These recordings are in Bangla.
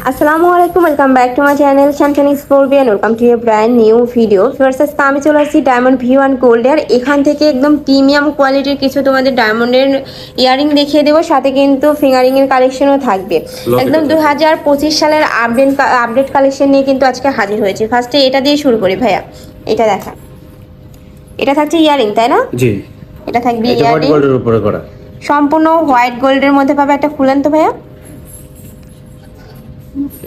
আসসালামু আলাইকুম, welcome back to my channel Shanshan explore and welcome to a brand new video. First আমি চলে আসছি ডায়মন্ড ভিউ অ্যান্ড গোল্ডের। এখান থেকে একদম প্রিমিয়াম কোয়ালিটির কিছু তোমাদের ডায়মন্ডের ইয়ারিং দেখিয়ে দেবো, সাথে কিন্তু ফিঙ্গারিং এর কালেকশনও থাকবে। একদম 2025 সালের আপডেট কালেকশন নিয়ে কিন্তু আজকে হাজির হয়েছে। ফার্স্টে এটা দিয়ে শুরু করি ভাইয়া, এটা দেখা, এটা থাকছে ইয়ারিং তাই না? জি, এটা থাকবে এটা হোয়াইট গোল্ডের উপরে করা, সম্পূর্ণ হোয়াইট গোল্ডের মধ্যে পাবে। একটা খুলেন তো ভাইয়া।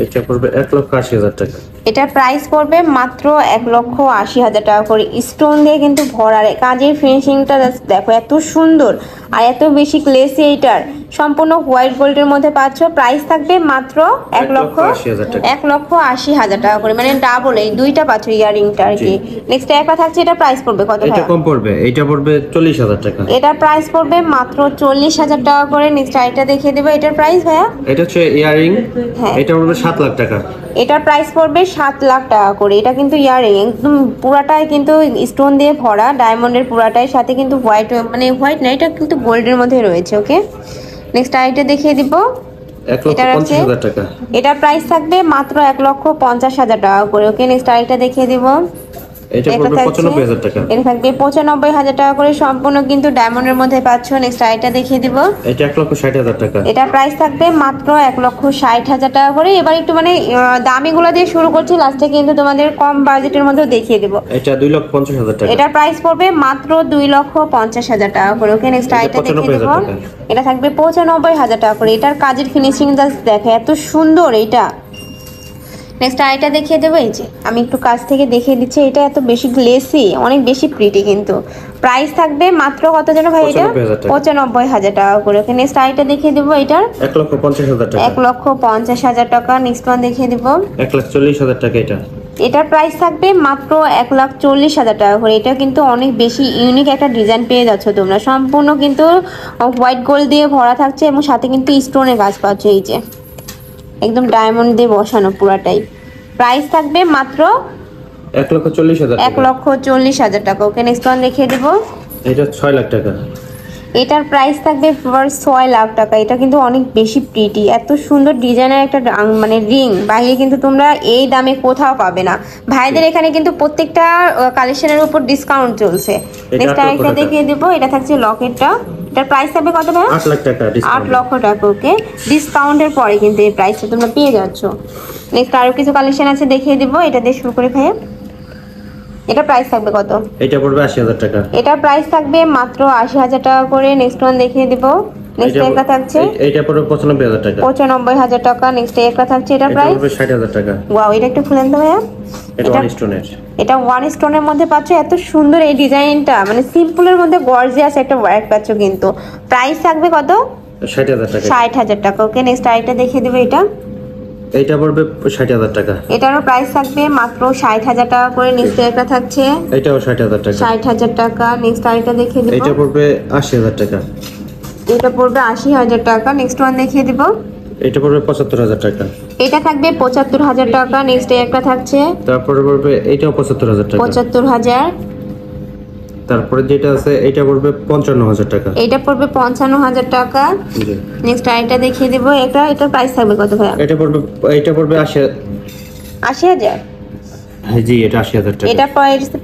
এটা পড়বে 1,80,000 টাকা। এটার প্রাইস পড়বে মাত্র 1,80,000 টাকা করে। স্টোন দিয়ে কিন্তু ভরা, কাজের ফিনিশিংটা দেখো এত সুন্দর আর এত বেশি গ্লেসি। এইটার সম্পূর্ণ হোয়াইট গোল্ডের মধ্যে পাচ্ছ। প্রাইস থাকবে মাত্র 1,80,000 টাকা করে, মানে ডাবল, এই দুইটা পাচ্ছ ইয়ারিংটা আর কি। নেক্সট একটা থাকছে, এটা প্রাইস পড়বে কত ভাই? এটা কম পড়বে, এটা পড়বে 40,000 টাকা। এটার প্রাইস পড়বে মাত্র 40,000 টাকা করে। নেক্সট আইটা দেখিয়ে দেবো, এটার প্রাইস ভাইয়া? এটা হচ্ছে ইয়ারিং, এটা পড়বে 7 লাখ টাকা। এটার প্রাইস পড়বে 7 লাখ টাকা করে। এটা কিন্তু ইয়ারিং একদম পুরাটাই কিন্তু স্টোন দিয়ে ভরা, ডায়মন্ডের পুরাটাই, সাথে কিন্তু হোয়াইট, মানে হোয়াইট না, এটা কিন্তু গোল্ডের মধ্যে রয়েছে। ওকে, নেক্সট আইটা দেখিয়ে দিব। 1,50,000 টাকা। এটার প্রাইস থাকবে মাত্র 1,50,000 টাকা করে। ওকে, নেক্সট আইটা দেখিয়ে দিব। এটা পড়বে 95,000 টাকা। এটা থাকবে 95,000 টাকা করে, সম্পূর্ণ কিন্তু ডায়মন্ডের মধ্যে পাচ্ছ। নেক্সট আইটা দেখিয়ে দিব। এটা 1,60,000 টাকা। এটা প্রাইস থাকবে মাত্র 1,60,000 টাকা করে। এবার একটু মানে দামিগুলো দিয়ে শুরু করছি, লাস্টে কিন্তু তোমাদের কম বাজেটের মধ্যে দেখিয়ে দিব। এটা 2,50,000 টাকা। এটা প্রাইস পড়বে মাত্র 2,50,000 টাকা করে। ওকে, নেক্সট আইটা দেখিয়ে দিব। এটা থাকবে 95,000 টাকা করে। এটার কাজের ফিনিশিং জাস্ট দেখো এত সুন্দর এইটা। নেক্সট আইটা দেখিয়ে দেবো। এই যে আমি একটু কাছ থেকে দেখিয়ে দিচ্ছি, এটা এত বেশি গ্লেসি, অনেক বেশি প্রিটি কিন্তু। প্রাইস থাকবে মাত্র কত যেন ভাই? এটা 95,000 টাকা করে। ওকে, নেক্সট আইটা দেখিয়ে দেবো। এটার 1,50,000 টাকা। 1,50,000 টাকা। নেক্সট ওয়ান দেখিয়ে দিব। 1,40,000 টাকা। এটা এটার প্রাইস থাকবে মাত্র 1,40,000 টাকা করে। এটা কিন্তু অনেক বেশি ইউনিক একটা ডিজাইন পেয়ে যাচ্ছ তোমরা। সম্পূর্ণ কিন্তু হোয়াইট গোল্ড দিয়ে ভরা থাকছে এবং সাথে কিন্তু স্টোনের কাজ পাচ্ছ। এই যে একদম ডায়মন্ড দিয়ে বসানো পুরাটাই। প্রাইস থাকবে মাত্র 1,40,000 টাকা। 1,40,000 টাকা। ওকে, নেক্সট ওয়ান দেখিয়ে দেবো। এটা 6 লাখ টাকা। এটার প্রাইস থাকবে 6 লাখ টাকা। এটা কিন্তু অনেক বেশি প্রিটি, এত সুন্দর ডিজাইনের একটা মানে রিং বাইরে কিন্তু তোমরা এই দামে কোথাও পাবে না। ভাইদের এখানে কিন্তু প্রত্যেকটা কালেকশনের উপর ডিসকাউন্ট চলছে। নেক্সট আরেকটা দেখিয়ে দেবো। এটা থাকছে লকেটটা। এটার প্রাইস থাকবে কত ভাই? 8 লাখ টাকা। 8 লক্ষ টাকা। ওকে, ডিসকাউন্টের পরে কিন্তু এই প্রাইসটা তোমরা পেয়ে যাচ্ছ। নেক্সট আরো কিছু কালেকশন আছে, দেখিয়ে দিব। এটা দিয়ে শুরু করে ভাইয়া। এটা প্রাইস থাকবে কত? এটা পড়বে 80,000 টাকা। এটা প্রাইস থাকবে মাত্র 80,000 টাকা করে। নেক্সট ওয়ান দেখিয়ে দিব। নেক্সট একটা থাকছে, এটা পড়বে 95,000 টাকা। 95,000 টাকা। নেক্সট একটা থাকছে, এটা প্রাইস পড়বে 60,000 টাকা। ওয়াও, এটা একটু খুলেন তো ভাইয়া। এটা ওয়ান স্টোনের। এটা ওয়ান স্টোনের মধ্যে পাচ্ছ। এত সুন্দর এই ডিজাইনটা, মানে সিম্পলের মধ্যে গর্জিয়াস একটা ওয়ার্ক পাচ্ছ কিন্তু। প্রাইস থাকবে কত? 60,000 টাকা। 60,000 টাকা। ওকে, নেক্সট আরেকটা দেখিয়ে দেবো। এটা পড়বে 60,000 টাকা। এটারও প্রাইস থাকবে মাত্র 60,000 টাকা করে। নেক্সট একটা থাকছে, এটাও 60,000 টাকা। 60,000 টাকা। নেক্সট আরেকটা দেখিয়ে দিব। এটা পড়বে 80,000 টাকা। এটা পড়বে 80,000 টাকা। নেক্সট ওয়ান দেখিয়ে দিব। এটা পড়বে 75,000 টাকা। এটা থাকবে 75,000 টাকা। নেক্সট একটা থাকছে, তারপরে পড়বে এটাও 75,000 টাকা। 75,000। তারপরে যেটা আছে এটা পড়বে 55,000 টাকা। এটা পড়বে 55,000 টাকা। জি, নেক্সট আরেকটা দেখিয়ে দিব। এটার প্রাইস থাকবে কত ভাই? এটা পড়বে 80,000। হ্যাঁ জি, এটা 80,000 টাকা। এটা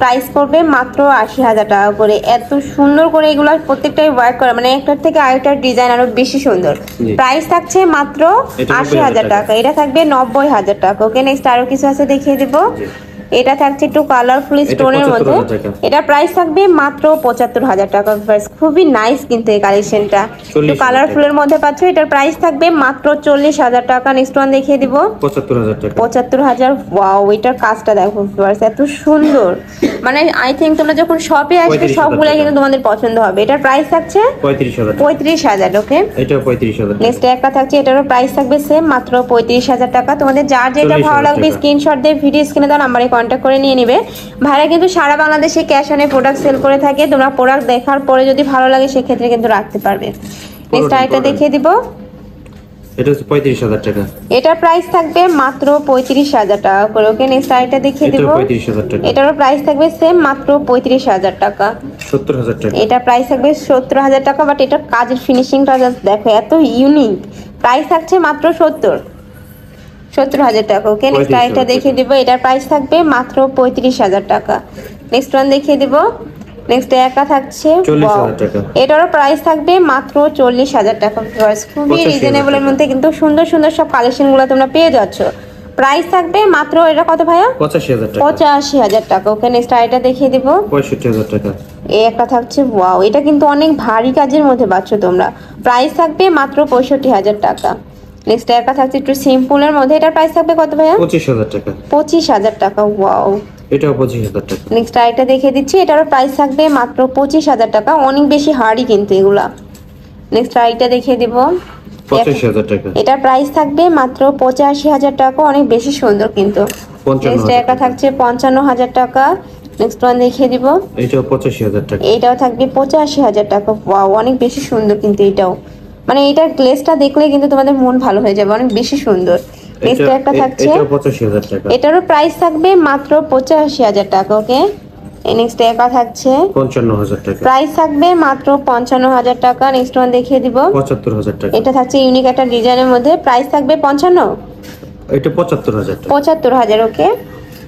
প্রাইস পড়বে মাত্র 80,000 টাকা করে। এত সুন্দর করে এগুলো প্রত্যেকটাই ওয়ার্ক করা, মানে একটার থেকে আরেকটার ডিজাইন আরো বেশি সুন্দর। প্রাইস থাকছে মাত্র 80,000 টাকা। এটা থাকবে 90,000 টাকা। ওকে, নেক্সট আরো কিছু আছে, দেখিয়ে দিব। এটা থাকছে একটু কালারফুল স্টোনের মধ্যে। এটা প্রাইস থাকবে মাত্র 75,000 টাকা। খুবই নাইস কিন্তু এই কালেকশনটা, একটু কালারফুলের মধ্যে পাচ্ছ। এটার প্রাইস থাকবে মাত্র 40,000 টাকা। নেক্সট ওয়ান দেখিয়ে দিব। 75,000 টাকা। 75,000। ওয়াও, এটার কাজটা দেখো, এত সুন্দর। মানে আই থিঙ্ক তোমরা যখন শপে আসবে সবগুলো কিন্তু তোমাদের পছন্দ হবে। এটার প্রাইস থাকছে 35,000। ওকে, এটাও 35,000। নেক্সট একটা থাকছে, এটারও প্রাইস থাকবে সেম, মাত্র 35,000 টাকা। তোমাদের যার যেটা ভালো লাগবে স্ক্রিনশট দিয়ে ভিডিও স্ক্রিনে দেওয়া নাম্বারে কন্ট্যাক্ট করে নিয়ে নিবে। ভাইরা কিন্তু সারা বাংলাদেশে ক্যাশ অনে প্রোডাক্ট সেল করে থাকে। তোমরা প্রোডাক্ট দেখার পরে যদি ভালো লাগে সেক্ষেত্রে কিন্তু রাখতে পারবে। নেক্সট আরেকটা দেখিয়ে দিব। এটা হচ্ছে 35,000 টাকা। এটার প্রাইস থাকবে মাত্র 35,000 টাকা করে। ওকে, নেক্সট আরেকটা দেখিয়ে দিব। 35,000 টাকা। এটারও প্রাইস থাকবে সেম, মাত্র 35,000 টাকা। 70,000 টাকা। এটা প্রাইস থাকবে 70,000 টাকা। বাট এটার কাজের ফিনিশিংটা জাস্ট দেখো এত ইউনিক। প্রাইস থাকছে মাত্র 70। 70,000 টাকা। ওকে, নেক্সট আরেকটা দেখিয়ে দিব, এটার প্রাইস থাকবে মাত্র 35,000 টাকা। নেক্সট ওয়ান দেখিয়ে দিব, নেক্সট একটা থাকছে 40,000 টাকা। এটারও প্রাইস থাকবে মাত্র 40,000 টাকা। খুবই রিজনেবলের মধ্যে কিন্তু সুন্দর সুন্দর সব কালেকশন গুলো তোমরা পেয়ে যাচ্ছ। প্রাইস থাকবে মাত্র, এটা কত ভাইয়া? 85,000 টাকা। 85,000 টাকা। ওকে, নেক্সট আরেকটা দেখিয়ে দিব, 65,000 টাকা। এই একটা থাকছে, ওয়াও, এটা কিন্তু অনেক ভারী কাজের মধ্যে পাচ্ছ তোমরা। প্রাইস থাকবে মাত্র 65,000 টাকা। নেক্সট একটা থাকছে একটু সিম্পলের মধ্যে, এটার প্রাইস থাকবে কত ভাইয়া? 25,000 টাকা। 25,000 টাকা। ওয়াও, এটাও 25,000 টাকা। নেক্সট আরেকটা দেখিয়ে দিচ্ছি, এটারও প্রাইস থাকবে মাত্র 25,000 টাকা। অনেক বেশি হার্ডি কিন্তু এগুলা। নেক্সট আরেকটা দেখিয়ে দিব, 85,000 টাকা। এটার প্রাইস থাকবে মাত্র 85,000 টাকা। অনেক বেশি সুন্দর কিন্তু। 55,000 নেক্সট একটা থাকছে 55,000 টাকা। নেক্সট ওয়ান দেখিয়ে দিব, এটাও 85,000 টাকা। এটাও থাকবে 85,000 টাকা। ওয়াও, অনেক বেশি সুন্দর কিন্তু এটাও, মানে এটার গ্লেজটা দেখলে কিন্তু তোমাদের মন ভালো হয়ে যাবে, অনেক বেশি সুন্দর। নেক্সট একটা থাকছে, এটাও 85,000 টাকা। এটারও প্রাইস থাকবে মাত্র 85,000 টাকা। ওকে, নেক্সট একটা থাকছে 55,000 টাকা। প্রাইস থাকবে মাত্র 55,000 টাকা। নেক্সট ওয়ান দেখিয়ে দিব, 75,000 টাকা। এটা থাকছে ইউনিক একটা ডিজাইনের মধ্যে, প্রাইস থাকবে 55, এটা 75,000 টাকা। 75,000। ওকে,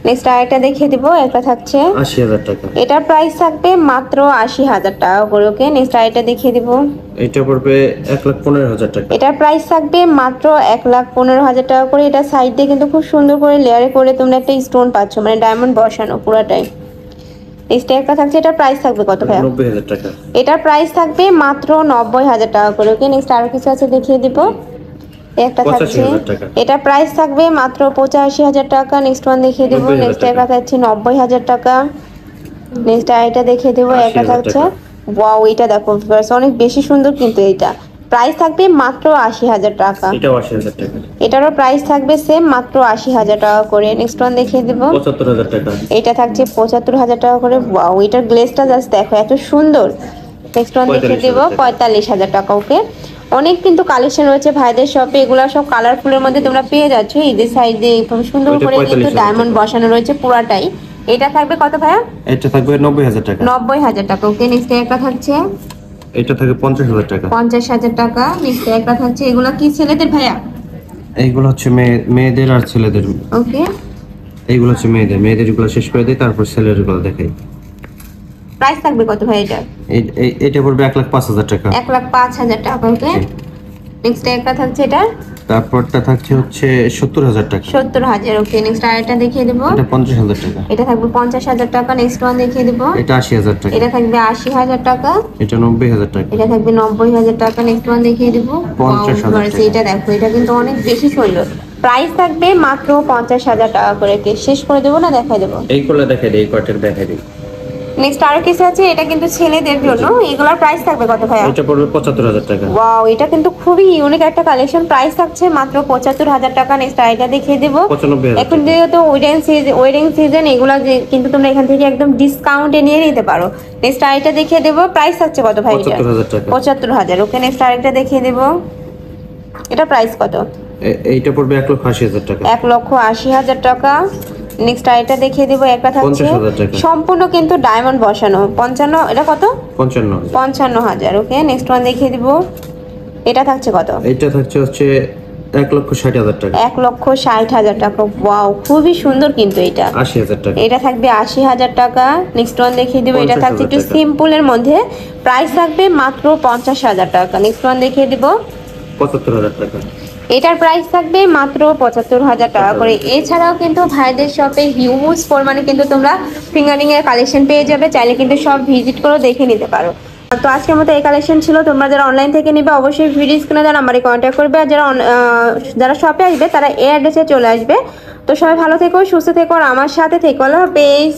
নেক্সট আরেকটা দেখিয়ে দিব, একটা থাকছে 80,000 টাকা। এটার প্রাইস থাকবে মাত্র 80,000 টাকা করে। ওকে, নেক্সট আরেকটা দেখিয়ে দিব, এটা পড়বে 1,15,000 টাকা। এটার প্রাইস থাকবে মাত্র 1,15,000 টাকা করে। এটা সাইড দিয়ে কিন্তু খুব সুন্দর করে লেয়ারে করে তোমরা একটা স্টোন পাচ্ছ, মানে ডায়মন্ড বসানো পুরাটাই। নেক্সট একটা থাকছে, এটার প্রাইস থাকবে কত ভাইয়া? 90,000 টাকা। এটার প্রাইস থাকবে মাত্র 90,000 টাকা করে। ওকে, নেক্সট আরো কিছু আছে দেখিয়ে দিব, একটা থাকছে 85,000 টাকা। এটা প্রাইস থাকবে মাত্র 85,000 টাকা। নেক্সট ওয়ান দেখিয়ে দিব, 90,000 নেক্সট টাকা। একটা থাকছে 90,000 টাকা। নেক্সট আরেকটা দেখিয়ে দিব, একটা 80,000 থাকছে, টাকা। ওয়াও, এটা দেখো অনেক বেশি সুন্দর কিন্তু এটা। প্রাইস থাকবে মাত্র 80,000 টাকা। এটাও 80,000 টাকা। এটারও প্রাইস থাকবে সেম মাত্র 80,000 টাকা করে। নেক্সট ওয়ান দেখিয়ে দিব, 75,000 টাকা। এটা থাকছে 75,000 টাকা করে। ওয়াও, এটার গ্লেজটা জাস্ট দেখো এত সুন্দর। নেক্সট ওয়ান দেখিয়ে দিব 45,000 টাকা। ওকে, অনেক কিন্তু কালেকশন রয়েছে ভাইদের শপে, এগুলো সব কালারফুলের মধ্যে তোমরা পেয়ে যাচ্ছ। ঈদের সাইডে খুব সুন্দর ওইটা করে কিন্তু 45,000 ডায়মন্ড বসানো রয়েছে পুরাটাই। এটা থাকবে কত ভাইয়া? এটা থাকবে 90,000 টাকা। 90,000 টাকা। ওকে, নেক্সট একটা থাকছে এটা থাকবে 50,000 টাকা। 50,000 টাকা। নেক্সট একটা থাকছে, এগুলো কি ছেলেদের ভাইয়া? এইগুলো হচ্ছে মেয়েদের আর ছেলেদের। ওকে, এইগুলো হচ্ছে মেয়েদের এগুলো শেষ করে দেয়, তারপর ছেলেদের গুলো দেখাই। প্রাইস থাকবে কত ভাই এটা? এটা পড়বে 1,05,000 টাকা। 1,05,000 টাকা। ওকে, নেক্সট একটা থাকছে, এটা তারপরটা থাকছে হচ্ছে 70,000 টাকা। 70,000। ওকে, নেক্সট আরেকটা দেখিয়ে দেবো, এটা 50,000 টাকা। এটা থাকবে 50,000 টাকা। নেক্সট ওয়ান দেখিয়ে দেবো, এটা 80,000 টাকা। এটা থাকবে 80,000 টাকা। এটা 90,000 টাকা। এটা থাকবে 90,000 টাকা। নেক্সট ওয়ান দেখিয়ে দেবো, 50,000 টাকা। এটা দেখো, এটা কিন্তু অনেক বেশি সুন্দর। প্রাইস থাকবে মাত্র 50,000 টাকা করে। শেষ করে দেবো না দেখাই দেবো? এইগুলো দেখাই দিই, এই কয়টার দেখাই দিই। নেক্সট আরো কিছু আছে, এটা কিন্তু ছেলেদের জন্য। এগুলোর প্রাইস থাকবে কত ভাইয়া? এটা পড়বে 75,000 টাকা। ওয়াও, এটা কিন্তু খুবই ইউনিক একটা কালেকশন। প্রাইস থাকছে মাত্র 75,000 টাকা। নেক্সট আইটা দেখিয়ে দেবো, 95,000 এখন যেহেতু ওয়েডিং সিজন এগুলা কিন্তু তোমরা এখান থেকে একদম ডিসকাউন্টে নিয়ে নিতে পারো। নেক্সট আইটা দেখিয়ে দেবো, প্রাইস থাকছে কত ভাই? 75,000 টাকা। 75,000। ওকে, নেক্সট আরেকটা দেখিয়ে দেবো, এটা প্রাইস কত? এইটা পড়বে 1,80,000 টাকা। 1,80,000 টাকা। নেক্সট আইটা দেখিয়ে দেবো, একটা থাকছে 50,000 টাকা। সম্পূর্ণ কিন্তু ডায়মন্ড বসানো 55, এটা কত? 55,000। 55,000। ওকে, নেক্সট ওয়ান দেখিয়ে দিব, এটা থাকছে কত? এটা থাকছে হচ্ছে 1,60,000 টাকা। 1,60,000 টাকা। ওয়াও, খুবই সুন্দর কিন্তু এটা। 80,000 টাকা। এটা থাকবে 80,000 টাকা। নেক্সট ওয়ান দেখিয়ে দিব, এটা থাকছে একটু 50,000 টাকা। সিম্পলের মধ্যে, প্রাইস থাকবে মাত্র 50,000 টাকা। নেক্সট ওয়ান দেখিয়ে দিব, 75,000 টাকা। এটার প্রাইস থাকবে মাত্র 75,000 টাকা করে। এছাড়াও কিন্তু ভাইদের শপে হিউজ পরিমাণে কিন্তু তোমরা ফিঙ্গারিং এর কালেকশন পেয়ে যাবে, চাইলে কিন্তু সব ভিজিট করে দেখে নিতে পারো। তো আজকের মতো এই কালেকশন ছিল। তোমরা যারা অনলাইন থেকে নিবে অবশ্যই ভিডিও স্ক্রিনে দেওয়া নাম্বারে কন্ট্যাক্ট করবে, আর যারা শপে আসবে তারা এই অ্যাড্রেসে চলে আসবে। তো সবাই ভালো থেকো, সুস্থ থেকো, আর আমার সাথে থেকো। আল্লাহ হাফেজ।